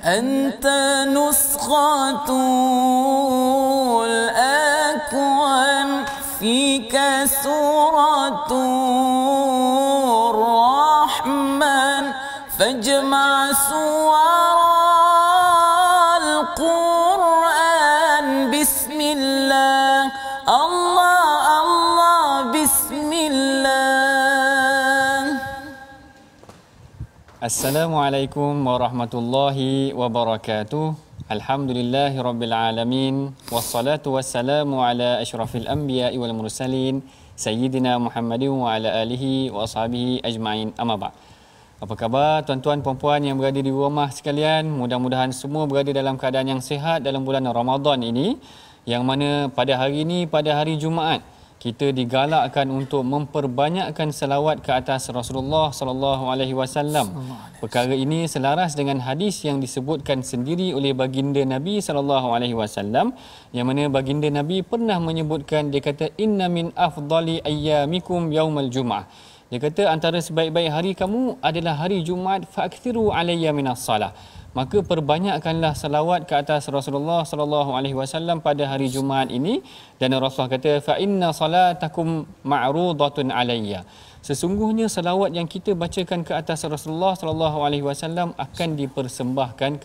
أنت نسخة الأكوان فيك سورة الرحمن فاجمع سور القرآن بسم الله الله الله بسم الله. Assalamualaikum warahmatullahi wabarakatuh. Alhamdulillahi rabbil alamin. Wassalatu wassalamu ala asyrafil anbiya'i wal mursalin Sayyidina Muhammadin wa ala alihi wa ashabihi ajma'in. Amma ba'd. Apa khabar tuan-tuan puan-puan yang berada di rumah sekalian? Mudah-mudahan semua berada dalam keadaan yang sihat dalam bulan Ramadan ini, yang mana pada hari ini, pada hari Jumaat, kita digalakkan untuk memperbanyakkan selawat ke atas Rasulullah sallallahu alaihi wasallam. Perkara ini selaras dengan hadis yang disebutkan sendiri oleh baginda Nabi sallallahu alaihi wasallam, yang mana baginda Nabi pernah menyebutkan, dia kata inna min afdali ayyamikum yaumal jumaah. Dia kata antara sebaik-baik hari kamu adalah hari Jumaat, fa'kthiru alayya minas salah. Maka perbanyakkanlah salawat ke atas Rasulullah sallallahu alaihi wasallam pada hari Jumaat ini. Dan Rasulullah kata fa inna salatakum ma'rudatun alayya. Sesungguhnya salawat yang kita bacakan ke atas Rasulullah sallallahu alaihi wasallam akan dipersembahkan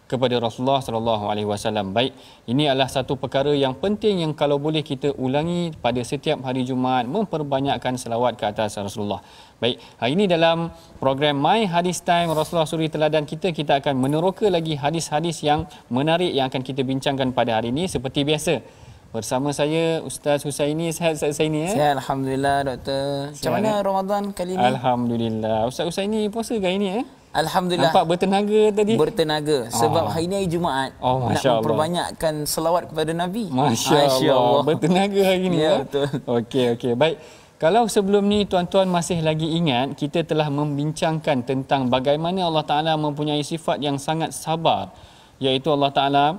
kepada Rasulullah sallallahu alaihi wasallam. Baik, ini adalah satu perkara yang penting yang kalau boleh kita ulangi pada setiap hari Jumaat, memperbanyakkan selawat ke atas Rasulullah. Baik, hari ini dalam program My Hadis Time Rasulullah Suri Teladan kita akan meneroka lagi hadis-hadis yang menarik yang akan kita bincangkan pada hari ini. Seperti biasa, bersama saya Ustaz Husaini. Sihat Ustaz Husaini? Sihat, alhamdulillah doktor. Macam mana Ramadan kali ini? Alhamdulillah. Ustaz Husaini puasa ke hari ini? Alhamdulillah. Nampak bertenaga tadi? Bertenaga. Sebab hari ini hari Jumaat. Nak memperbanyakkan selawat kepada Nabi. Masya Allah. Bertenaga hari ini. Ya, betul. Okey. Baik. Kalau sebelum ni tuan-tuan masih lagi ingat, kita telah membincangkan tentang bagaimana Allah Ta'ala mempunyai sifat yang sangat sabar. Iaitu Allah Ta'ala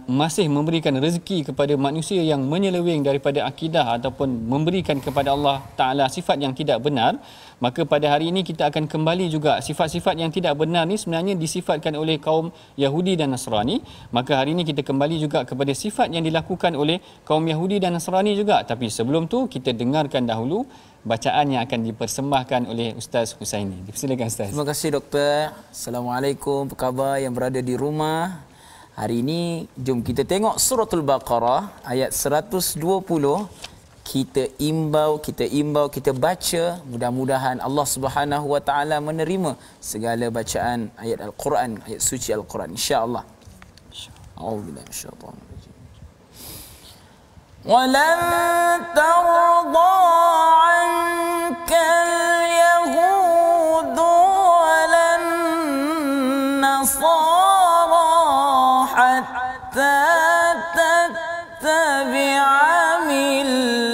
masih memberikan rezeki kepada manusia yang menyeleweng daripada akidah ataupun memberikan kepada Allah Ta'ala sifat yang tidak benar. Maka pada hari ini kita akan kembali juga sifat-sifat yang tidak benar ni sebenarnya disifatkan oleh kaum Yahudi dan Nasrani. Maka hari ini kita kembali juga kepada sifat yang dilakukan oleh kaum Yahudi dan Nasrani juga. Tapi sebelum tu kita dengarkan dahulu bacaan yang akan dipersembahkan oleh Ustaz Husaini. Silakan Ustaz. Terima kasih doktor. Assalamualaikum, apa khabar yang berada di rumah? Hari ini jom kita tengok suratul Baqarah ayat 120. Kita imbau, kita baca. Mudah-mudahan Allah Subhanahu wa taala menerima segala bacaan ayat Al-Quran, ayat suci Al-Quran, insya-Allah. A'udzubillahi minasyaitonir rajim. Walan tarda 'ankal yahudu walan nasara hatta tattabi'a millatahum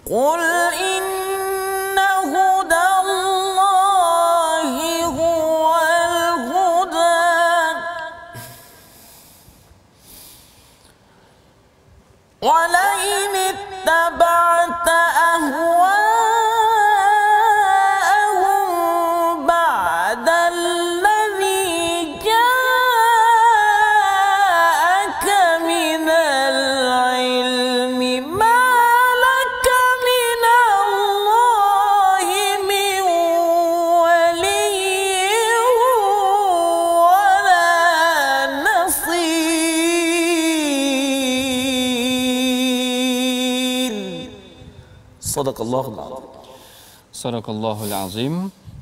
qul inna hudallahi huwal huda wa la in ittaba'ta ahwa'ahum ba'da alladhi ja'aka minal ilmi ma laka minallahi min waliyyin wala nasir. Sadaqallahul azim. Sadaqallahul azim.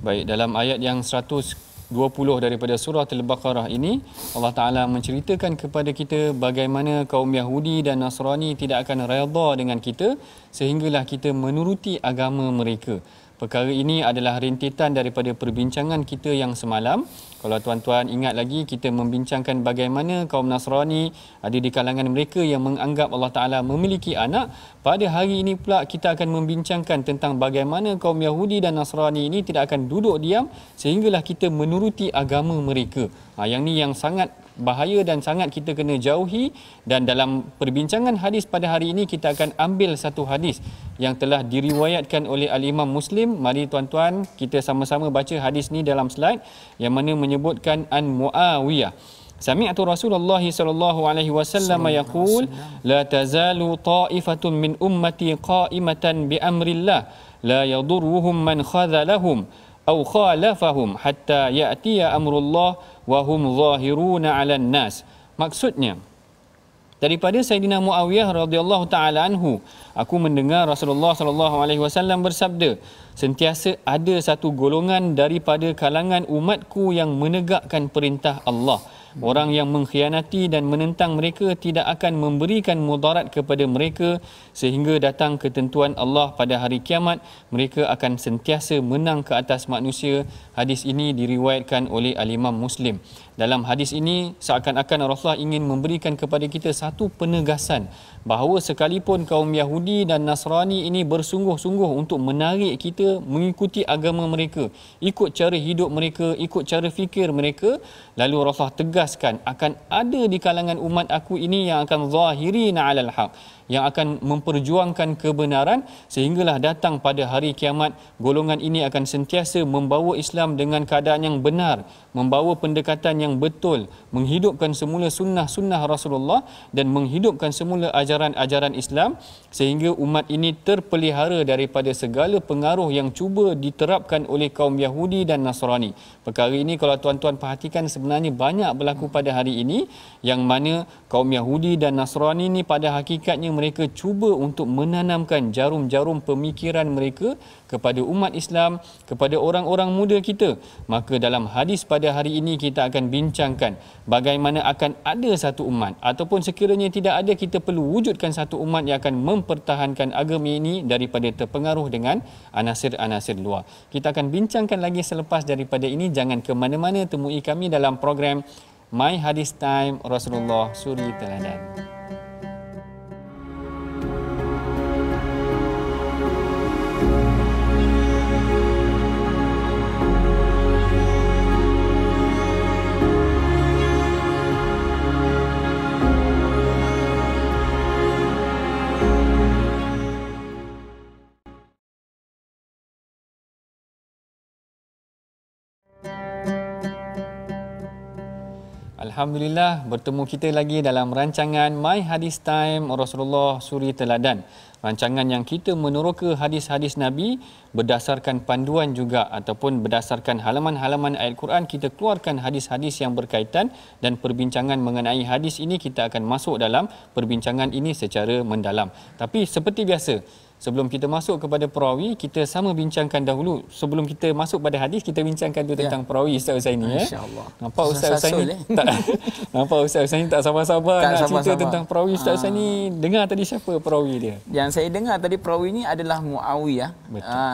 Baik, dalam ayat yang 120 daripada surah Al-Baqarah ini, Allah Ta'ala menceritakan kepada kita bagaimana kaum Yahudi dan Nasrani tidak akan redha dengan kita sehinggalah kita menuruti agama mereka. Perkara ini adalah rentetan daripada perbincangan kita yang semalam. Kalau tuan-tuan ingat lagi, kita membincangkan bagaimana kaum Nasrani ada di kalangan mereka yang menganggap Allah Ta'ala memiliki anak. Pada hari ini pula kita akan membincangkan tentang bagaimana kaum Yahudi dan Nasrani ini tidak akan duduk diam sehinggalah kita menuruti agama mereka. Yang ni yang sangat bahaya dan sangat kita kena jauhi. Dan dalam perbincangan hadis pada hari ini kita akan ambil satu hadis yang telah diriwayatkan oleh Al-Imam Muslim. Mari tuan-tuan kita sama-sama baca hadis ni dalam slide yang mana menyebutkan an Muawiyah. Sami'tu Rasulullah sallallahu alaihi wasallam yaqul la tazalu ta'ifatun min ummati qa'imatan bi amrillah la yadurruhum man khadhalahum aw khalafahum hatta ya'tiya amrullah wa hum zahiruna 'alan nas. Maksudnya daripada Sayyidina Muawiyah radhiyallahu taala anhu, aku mendengar Rasulullah sallallahu alaihi wasallam bersabda, sentiasa ada satu golongan daripada kalangan umatku yang menegakkan perintah Allah. Orang yang mengkhianati dan menentang mereka tidak akan memberikan mudarat kepada mereka sehingga datang ketentuan Allah pada hari kiamat. Mereka akan sentiasa menang ke atas manusia. Hadis ini diriwayatkan oleh Al-Imam Muslim. Dalam hadis ini seakan-akan Rasulullah ingin memberikan kepada kita satu penegasan bahawa sekalipun kaum Yahudi dan Nasrani ini bersungguh-sungguh untuk menarik kita mengikuti agama mereka, ikut cara hidup mereka, ikut cara fikir mereka, lalu Rasulullah tegaskan akan ada di kalangan umat aku ini yang akan zahirina 'alal haq, yang akan memperjuangkan kebenaran sehinggalah datang pada hari kiamat golongan ini akan sentiasa membawa Islam dengan keadaan yang benar, membawa pendekatan yang betul, menghidupkan semula sunnah-sunnah Rasulullah dan menghidupkan semula ajaran-ajaran Islam sehingga umat ini terpelihara daripada segala pengaruh yang cuba diterapkan oleh kaum Yahudi dan Nasrani. Perkara ini kalau tuan-tuan perhatikan sebenarnya banyak berlaku pada hari ini, yang mana kaum Yahudi dan Nasrani ini pada hakikatnya mereka cuba untuk menanamkan jarum-jarum pemikiran mereka kepada umat Islam, kepada orang-orang muda kita. Maka dalam hadis pada hari ini kita akan bincangkan bagaimana akan ada satu umat, ataupun sekiranya tidak ada, kita perlu wujudkan satu umat yang akan mempertahankan agama ini daripada terpengaruh dengan anasir-anasir luar. Kita akan bincangkan lagi selepas daripada ini. Jangan ke mana-mana, temui kami dalam program My Hadis Time Rasulullah Suri Teladan. Alhamdulillah, bertemu kita lagi dalam rancangan My Hadis Time Rasulullah Suri Teladan. Rancangan yang kita meneroka hadis-hadis Nabi berdasarkan panduan juga ataupun berdasarkan halaman-halaman ayat Quran. Kita keluarkan hadis-hadis yang berkaitan dan perbincangan mengenai hadis ini kita akan masuk dalam perbincangan ini secara mendalam. Tapi seperti biasa, sebelum kita masuk kepada perawi, kita sama bincangkan dahulu. Sebelum kita masuk pada hadis, kita bincangkan dulu tentang perawi Ustaz Husaini. InsyaAllah. Nampak Ustaz Husaini tak, nampak Ustaz Husaini tak sabar-sabar nak cerita tentang perawi Ustaz Husaini. Dengar tadi siapa perawi dia? Yang saya dengar tadi perawi ni adalah Muawiyah.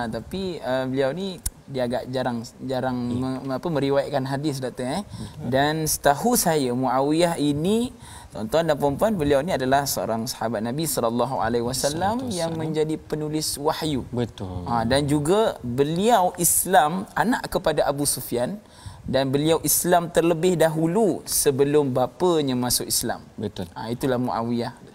Tapi beliau ni dia agak jarang meriwayatkan hadis, Doktor. Dan setahu saya Muawiyah ini, tuan-tuan dan puan-puan, beliau ni adalah seorang sahabat Nabi sallallahu alaihi wasallam yang menjadi penulis wahyu. Betul. Dan juga beliau Islam anak kepada Abu Sufyan, dan beliau Islam terlebih dahulu sebelum bapanya masuk Islam. Betul. Itulah Muawiyah.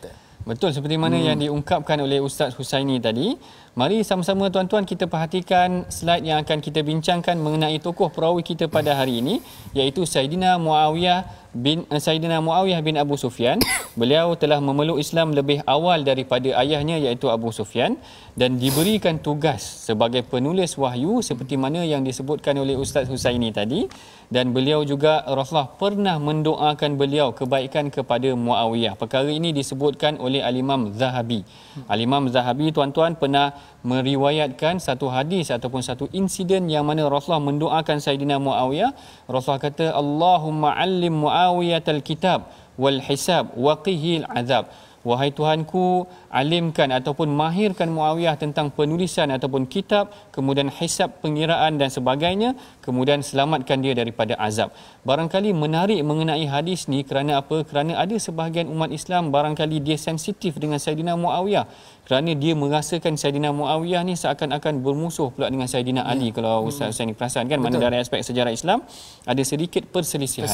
Betul seperti mana yang diungkapkan oleh Ustaz Husaini tadi. Mari sama-sama tuan-tuan kita perhatikan slide yang akan kita bincangkan mengenai tokoh perawi kita pada hari ini, iaitu Sayyidina Muawiyah bin Abu Sufyan. Beliau telah memeluk Islam lebih awal daripada ayahnya, iaitu Abu Sufyan, dan diberikan tugas sebagai penulis wahyu seperti mana yang disebutkan oleh Ustaz Husaini tadi. Dan beliau juga, Rasulullah pernah mendoakan beliau kebaikan kepada Muawiyah. Perkara ini disebutkan oleh Al-Imam Zahabi. Al-Imam Zahabi, tuan-tuan, pernah meriwayatkan satu hadis ataupun satu insiden yang mana Rasulullah mendoakan Sayyidina Muawiyah. Rasulullah kata, Allahumma allim Muawiyatal kitab wal hisab wa qihil azab. wahai Tuhanku, alimkan ataupun mahirkan Muawiyah tentang penulisan ataupun kitab, kemudian hisab, pengiraan dan sebagainya, kemudian selamatkan dia daripada azab. Barangkali menarik mengenai hadis ni kerana apa? Kerana ada sebahagian umat Islam barangkali dia sensitif dengan Saidina Muawiyah, kerana dia merasakan Saidina Muawiyah ni seakan-akan bermusuh pula dengan Saidina Ali. Kalau Ustaz Husaini perasan kan, mana dari aspek sejarah Islam ada sedikit perselisihan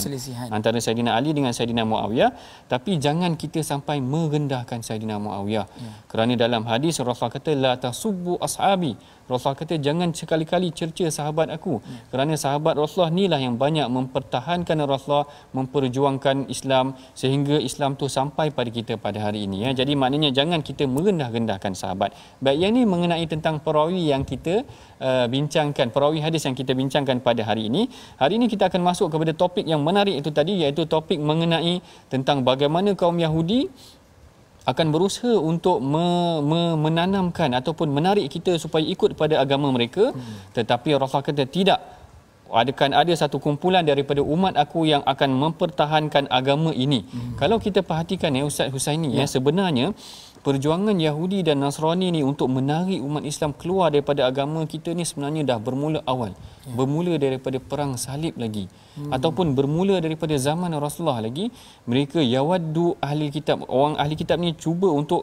antara Saidina Ali dengan Saidina Muawiyah. Tapi jangan kita sampai merendahkan Saidina Muawiyah. Kerana dalam hadis Rasulullah kata la tasubbu ashabi. Rasulullah kata jangan sekali-kali cerca sahabat aku. Kerana sahabat Rasulullah inilah yang banyak mempertahankan Rasulullah, memperjuangkan Islam sehingga Islam tu sampai pada kita pada hari ini ya. Jadi maknanya jangan kita merendah-rendahkan sahabat. Baik, yang ini mengenai tentang perawi yang kita bincangkan, perawi hadis yang kita bincangkan pada hari ini. Hari ini kita akan masuk kepada topik yang menarik itu tadi, iaitu topik mengenai tentang bagaimana kaum Yahudi akan berusaha untuk menanamkan ataupun menarik kita supaya ikut pada agama mereka. Tetapi Rasulullah kata tidak, akan ada satu kumpulan daripada umat aku yang akan mempertahankan agama ini. Kalau kita perhatikan ya Ustaz Husaini ya, sebenarnya perjuangan Yahudi dan Nasrani ni untuk menarik umat Islam keluar daripada agama kita ni sebenarnya dah bermula awal. Bermula daripada perang salib lagi. Ataupun bermula daripada zaman Rasulullah lagi. Mereka yawaddu ahli kitab, orang ahli kitab ni cuba untuk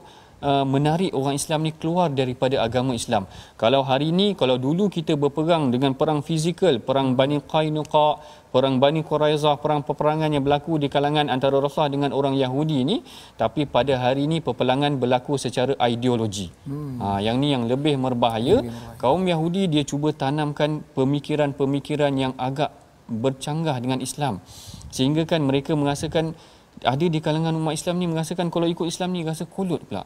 menarik orang Islam ni keluar daripada agama Islam. Kalau hari ini, kalau dulu kita berperang dengan perang fizikal, perang Bani Qainuqa, perang Bani Quraizah, perang peperangan yang berlaku di kalangan antara Rasulullah dengan orang Yahudi ni, tapi pada hari ini peperangan berlaku secara ideologi. Yang ni yang lebih berbahaya. Kaum Yahudi dia cuba tanamkan pemikiran-pemikiran yang agak bercanggah dengan Islam. Sehingga kan mereka merasakan, ada di kalangan umat Islam ni merasakan kalau ikut Islam ni rasa kolot pula.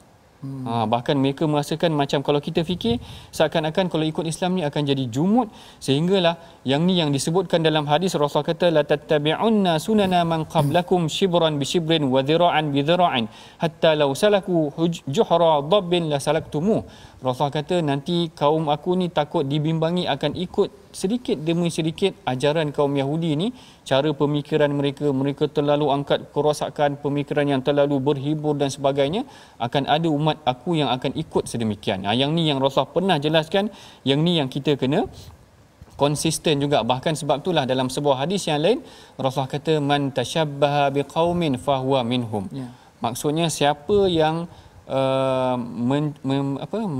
Bahkan mereka merasakan macam kalau kita fikir seakan-akan kalau ikut Islam ni akan jadi jumud, sehinggalah yang ni yang disebutkan dalam hadis Rasulullah kata la tattabi'unna sunana man qablakum shibran bi shibrin wa dhira'an bi dhira'in hatta law salaku juhra dabbin la salaktumu. Rasulullah kata nanti kaum aku ni takut dibimbangi akan ikut sedikit demi sedikit ajaran kaum Yahudi ni, cara pemikiran mereka, mereka terlalu angkat kerosakan pemikiran yang terlalu berhibur dan sebagainya, akan ada umat aku yang akan ikut sedemikian. Yang ni yang Rasulullah pernah jelaskan, yang ni yang kita kena konsisten juga. Bahkan sebab itulah dalam sebuah hadis yang lain Rasulullah kata man tashabbaha biqaumin fahuwa minhum. Maksudnya siapa yang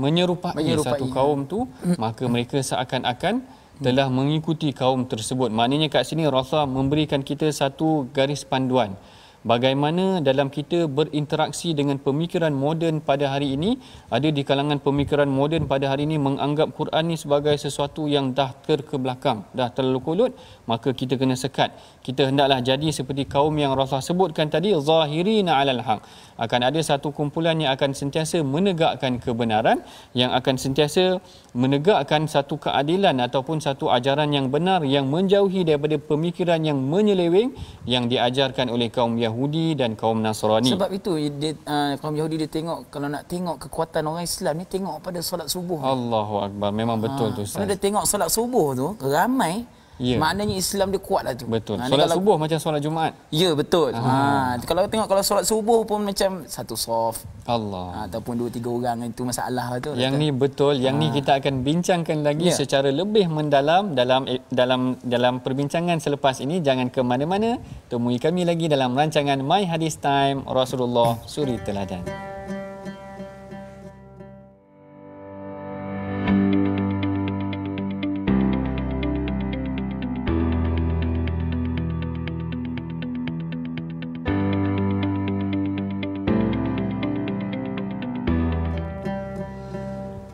menyerupai satu kaum tu, maka mereka seakan-akan telah mengikuti kaum tersebut. Maknanya kat sini Rasulullah memberikan kita satu garis panduan bagaimana dalam kita berinteraksi dengan pemikiran moden pada hari ini. Ada di kalangan pemikiran moden pada hari ini menganggap Quran ni sebagai sesuatu yang dah terkebelakang, dah terlalu kolot, maka kita kena sekat. Kita hendaklah jadi seperti kaum yang Rasulullah sebutkan tadi, zahirina alal haq. Akan ada satu kumpulan yang akan sentiasa menegakkan kebenaran, yang akan sentiasa menegakkan satu keadilan ataupun satu ajaran yang benar, yang menjauhi daripada pemikiran yang menyeleweng yang diajarkan oleh kaum Yahudi dan kaum Nasrani. Sebab itu dia, kaum Yahudi dia tengok, kalau nak tengok kekuatan orang Islam ni, tengok pada solat subuh. Allahu Akbar, memang betul tu Ustaz. Kalau dia tengok solat subuh tu ramai, maknanya Islam dia kuat lah tu. Betul. Solat subuh macam solat Jumaat. Ya, betul. Kalau tengok kalau solat subuh pun macam satu soft. Allah. Ataupun 2-3 orang, itu masalah tu. Yang ni betul, yang ni kita akan bincangkan lagi secara lebih mendalam dalam perbincangan selepas ini. Jangan ke mana-mana. Temui kami lagi dalam rancangan My Hadis Time Rasulullah Suri Teladan.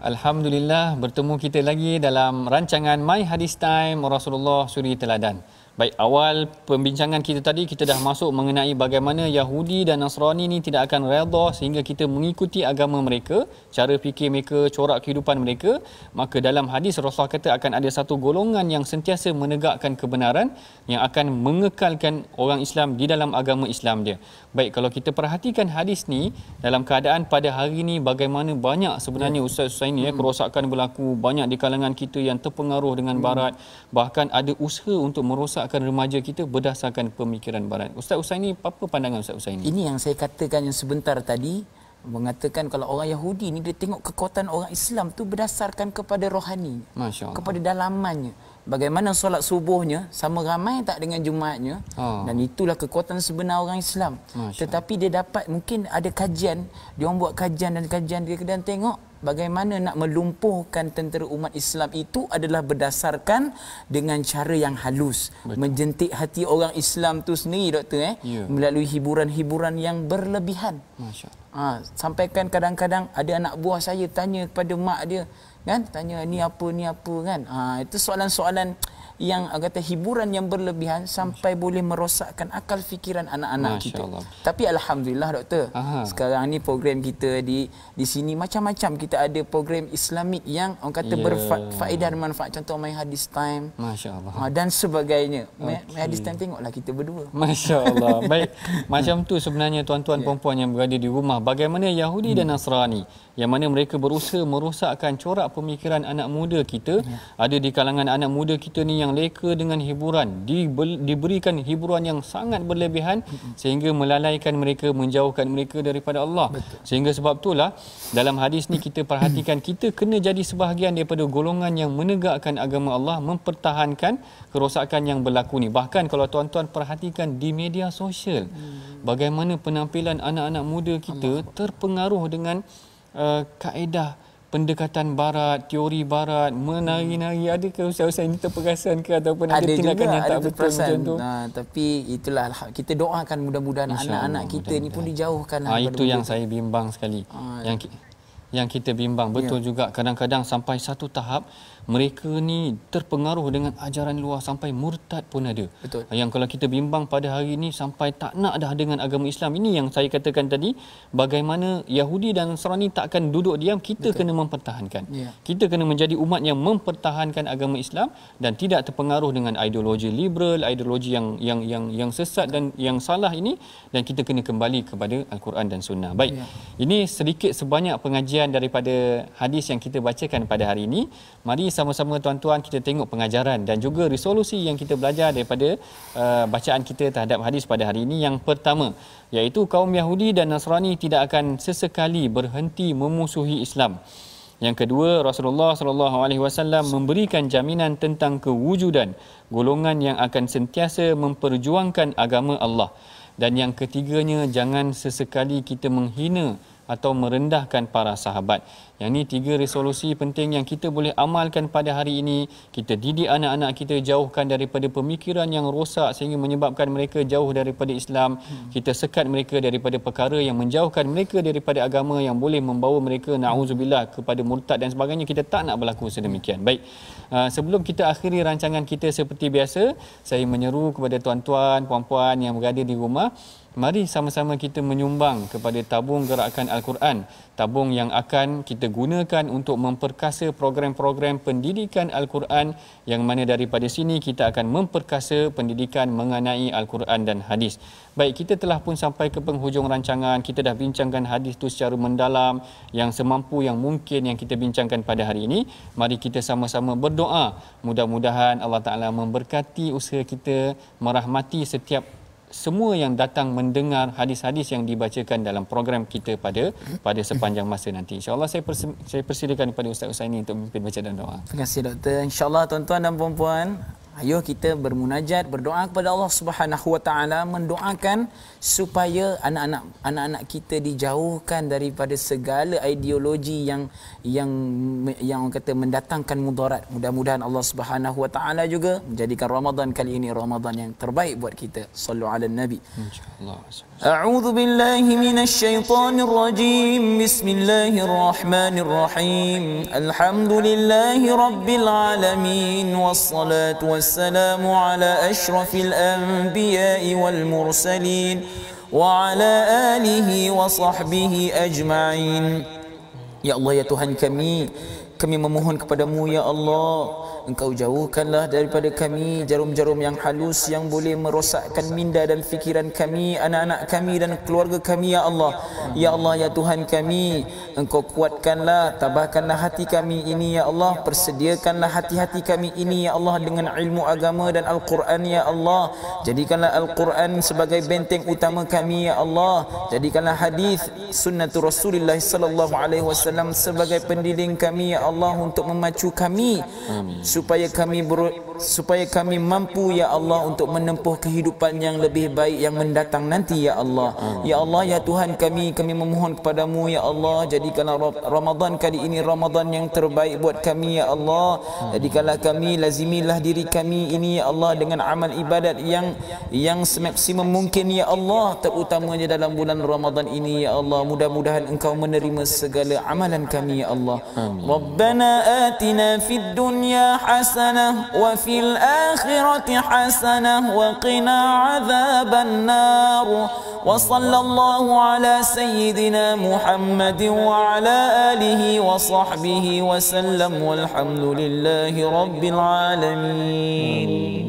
Alhamdulillah, bertemu kita lagi dalam rancangan My Hadis Time Rasulullah Suri Teladan. Baik, awal pembincangan kita tadi kita dah masuk mengenai bagaimana Yahudi dan Nasrani ni tidak akan redha sehingga kita mengikuti agama mereka, cara fikir mereka, corak kehidupan mereka. Maka dalam hadis Rasulullah kata akan ada satu golongan yang sentiasa menegakkan kebenaran, yang akan mengekalkan orang Islam di dalam agama Islam dia. Baik, kalau kita perhatikan hadis ni dalam keadaan pada hari ni, bagaimana banyak sebenarnya Ustaz Husaini kerosakan berlaku, banyak di kalangan kita yang terpengaruh dengan barat, bahkan ada usaha untuk merosakkan remaja kita berdasarkan pemikiran barat. Ustaz Husaini, apa pandangan Ustaz Husaini? Ini yang saya katakan yang sebentar tadi, mengatakan kalau orang Yahudi ni dia tengok kekuatan orang Islam tu berdasarkan kepada rohani, kepada dalamannya. Bagaimana solat subuhnya sama ramai tak dengan Jumaatnya, dan itulah kekuatan sebenar orang Islam. Tetapi dia dapat, mungkin ada kajian, dia orang buat kajian dan tengok bagaimana nak melumpuhkan tentera umat Islam itu adalah berdasarkan dengan cara yang halus. Betul. Menjentik hati orang Islam tu sendiri, doktor, melalui hiburan-hiburan yang berlebihan. Sampaikan kadang-kadang ada anak buah saya tanya kepada mak dia, kan, tanya ni apa kan. Itu soalan-soalan yang kata hiburan yang berlebihan sampai boleh merosakkan akal fikiran anak-anak kita. Tapi alhamdulillah doktor, sekarang ni program kita di sini macam-macam. Kita ada program Islamik yang orang kata berfaedah dan manfaat, contoh My Hadis Time, dan sebagainya. My Hadis Time tengoklah kita berdua. Masya-Allah. Baik, macam tu sebenarnya tuan-tuan puan-puan yang berada di rumah, bagaimana Yahudi dan Nasrani yang mana mereka berusaha merosakkan corak pemikiran anak muda kita. Ada di kalangan anak muda kita ni yang leka dengan hiburan, diberikan hiburan yang sangat berlebihan sehingga melalaikan mereka, menjauhkan mereka daripada Allah. Sehingga sebab itulah dalam hadis ni kita perhatikan, kita kena jadi sebahagian daripada golongan yang menegakkan agama Allah, mempertahankan kerosakan yang berlaku ni. Bahkan kalau tuan-tuan perhatikan di media sosial, bagaimana penampilan anak-anak muda kita terpengaruh dengan kaedah pendekatan barat, teori barat, menari-nari. Adakah ustaz-ustaz ini terperasan ke ataupun ada tindakan yang tak betul macam tu? Tapi itulah kita doakan mudah-mudahan anak-anak kita ni pun dijauhkan. Itu yang saya bimbang sekali. Yang kita bimbang betul juga, kadang-kadang sampai satu tahap mereka ni terpengaruh dengan ajaran luar sampai murtad pun ada. Betul. Yang kalau kita bimbang pada hari ini sampai tak nak dah dengan agama Islam. Ini yang saya katakan tadi, bagaimana Yahudi dan Nasrani tak akan duduk diam, kita kena mempertahankan. Kita kena menjadi umat yang mempertahankan agama Islam dan tidak terpengaruh dengan ideologi liberal, ideologi yang sesat dan yang salah ini, dan kita kena kembali kepada Al-Quran dan Sunnah. Baik. Ini sedikit sebanyak pengajian daripada hadis yang kita bacakan pada hari ini. Mari sama-sama tuan-tuan kita tengok pengajaran dan juga resolusi yang kita belajar daripada bacaan kita terhadap hadis pada hari ini. Yang pertama, iaitu kaum Yahudi dan Nasrani tidak akan sesekali berhenti memusuhi Islam. Yang kedua, Rasulullah SAW memberikan jaminan tentang kewujudan golongan yang akan sentiasa memperjuangkan agama Allah. Dan yang ketiganya, jangan sesekali kita menghina atau merendahkan para sahabat. Yang ini 3 resolusi penting yang kita boleh amalkan pada hari ini. Kita didik anak-anak kita, jauhkan daripada pemikiran yang rosak sehingga menyebabkan mereka jauh daripada Islam. Kita sekat mereka daripada perkara yang menjauhkan mereka daripada agama, yang boleh membawa mereka na'udzubillah kepada murtad dan sebagainya. Kita tak nak berlaku sedemikian. Baik, sebelum kita akhiri rancangan kita seperti biasa, saya menyeru kepada tuan-tuan, puan-puan yang berada di rumah, mari sama-sama kita menyumbang kepada tabung gerakan Al-Quran, tabung yang akan kita gunakan untuk memperkasa program-program pendidikan Al-Quran, yang mana daripada sini kita akan memperkasa pendidikan mengenai Al-Quran dan hadis. Baik, kita telah pun sampai ke penghujung rancangan. Kita dah bincangkan hadis itu secara mendalam, yang semampu yang mungkin yang kita bincangkan pada hari ini. Mari kita sama-sama berdoa, mudah-mudahan Allah Ta'ala memberkati usaha kita, merahmati setiap semua yang datang mendengar hadis-hadis yang dibacakan dalam program kita pada sepanjang masa nanti. InsyaAllah saya persilakan kepada Ustaz Husaini untuk memimpin baca dan doa. Terima kasih doktor. InsyaAllah tuan-tuan dan puan-puan, ayo kita bermunajat, berdoa kepada Allah Subhanahu Wa Taala, mendoakan supaya anak-anak kita dijauhkan daripada segala ideologi yang orang kata mendatangkan mudarat. Mudah-mudahan Allah Subhanahu Wa Taala juga menjadikan Ramadan kali ini Ramadan yang terbaik buat kita. Sallu ala Nabi. Insyaallah. A'udzu billahi minasy syaithanir rajim. Bismillahirrahmanirrahim. Alhamdulillahi rabbil alamin wassalatu wassalamu ala asyrafil anbiya'i wal mursalin wa ala alihi wa sahbihi ajma'in. Ya Allah, ya Tuhan kami, kami memohon kepadamu ya Allah, Engkau jauhkanlah daripada kami jarum-jarum yang halus yang boleh merosakkan minda dan fikiran kami, anak-anak kami dan keluarga kami ya Allah. Ya Allah, ya Tuhan kami, Engkau kuatkanlah, tabahkanlah hati kami ini ya Allah, persediakanlah hati-hati kami ini ya Allah dengan ilmu agama dan Al-Quran ya Allah. Jadikanlah Al-Quran sebagai benteng utama kami ya Allah. Jadikanlah hadis sunnatul Rasulullah sallallahu alaihi wasallam sebagai pendidik kami ya Allah untuk memacu kami. Amin. supaya kami mampu ya Allah untuk menempuh kehidupan yang lebih baik yang mendatang nanti ya Allah. Amin. Ya Allah, ya Tuhan kami memohon kepadamu ya Allah, jadikanlah Ramadan kali ini Ramadan yang terbaik buat kami ya Allah. Jadikanlah kami, lazimilah diri kami ini ya Allah dengan amal ibadat yang semaksimum mungkin ya Allah, terutamanya dalam bulan Ramadan ini ya Allah. Mudah-mudahan Engkau menerima segala amalan kami ya Allah. Amin. Rabbana atina fid dunya hasanah wa fil akhirati hasanah wa qina adzaban nar. Wa sallallahu ala sayyidina Muhammadin wa ala alihi wa sahbihi wa sallam walhamdulillahi rabbil alamin.